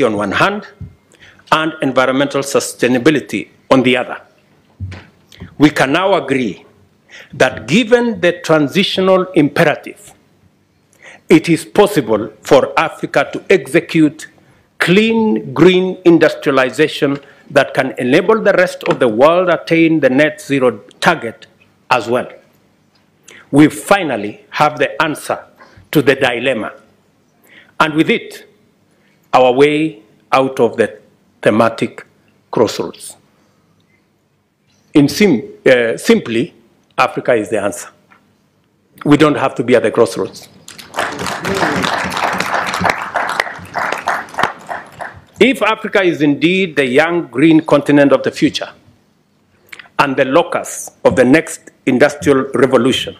security on one hand and environmental sustainability on the other. We can now agree that given the transitional imperative, it is possible for Africa to execute clean, green industrialization that can enable the rest of the world attain the net zero target as well. We finally have the answer to the dilemma, and with it, our way out of the thematic crossroads. Simply, Africa is the answer. We don't have to be at the crossroads. If Africa is indeed the young green continent of the future and the locus of the next industrial revolution,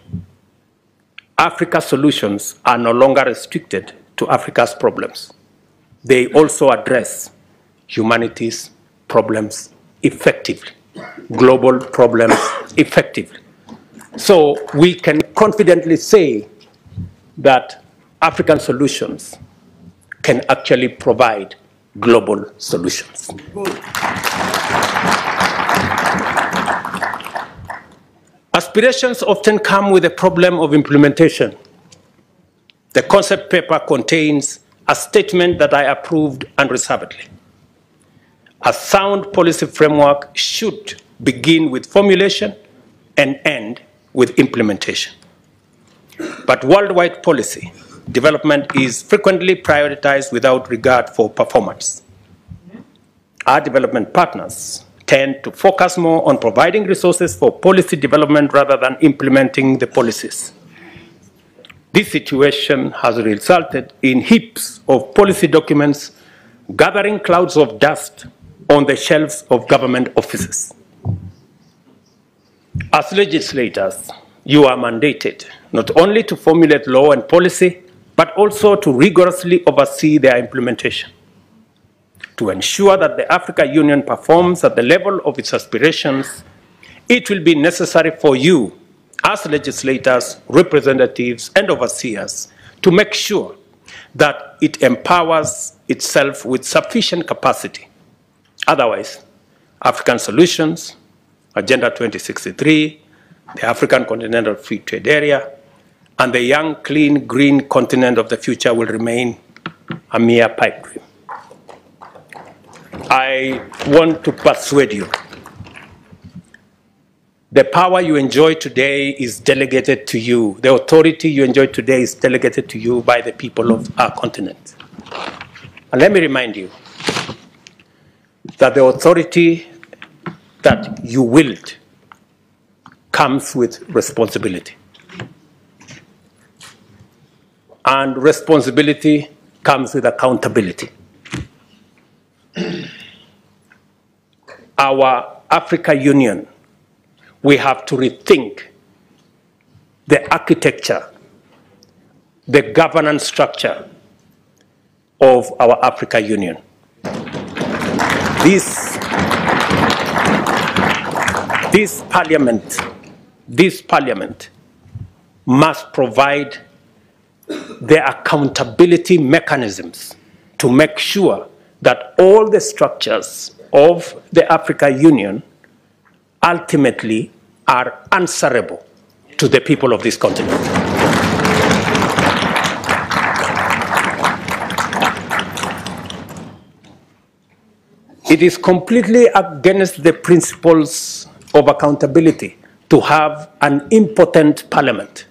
Africa's solutions are no longer restricted to Africa's problems. They also address humanity's problems effectively, global problems effectively. So we can confidently say that African solutions can actually provide global solutions. Aspirations often come with a problem of implementation. The concept paper contains a statement that I approved unreservedly. A sound policy framework should begin with formulation and end with implementation. But worldwide policy development is frequently prioritized without regard for performance. Our development partners tend to focus more on providing resources for policy development rather than implementing the policies. This situation has resulted in heaps of policy documents gathering clouds of dust on the shelves of government offices. As legislators, you are mandated not only to formulate law and policy, but also to rigorously oversee their implementation. To ensure that the African Union performs at the level of its aspirations, it will be necessary for you, as legislators, representatives, and overseers, to make sure that it empowers itself with sufficient capacity. Otherwise, African solutions, Agenda 2063, the African Continental Free Trade Area, and the young, clean, green continent of the future will remain a mere pipe dream. I want to persuade you. The power you enjoy today is delegated to you. The authority you enjoy today is delegated to you by the people of our continent. And let me remind you that the authority that you wield comes with responsibility. And responsibility comes with accountability. Our Africa Union, we have to rethink the architecture, the governance structure of our Africa Union. This parliament must provide the accountability mechanisms to make sure that all the structures of the Africa Union ultimately are answerable to the people of this continent. It is completely against the principles of accountability to have an impotent parliament.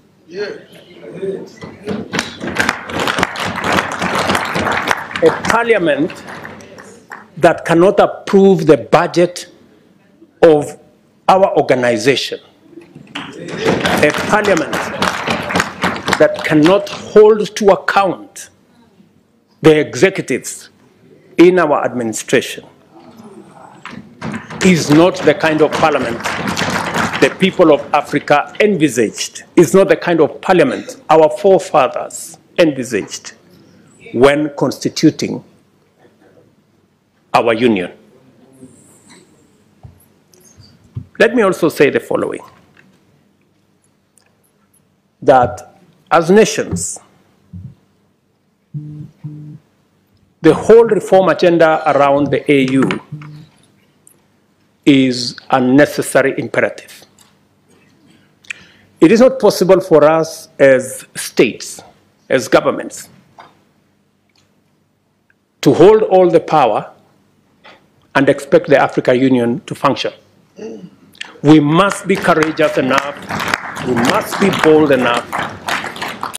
A parliament that cannot approve the budget of our organization. A parliament that cannot hold to account the executives in our administration is not the kind of parliament the people of Africa envisaged. It's not the kind of parliament our forefathers envisaged when constituting our union. Let me also say the following, that as nations, The whole reform agenda around the AU is a necessary imperative. It is not possible for us as states, as governments, to hold all the power and expect the African Union to function. We must be courageous enough, we must be bold enough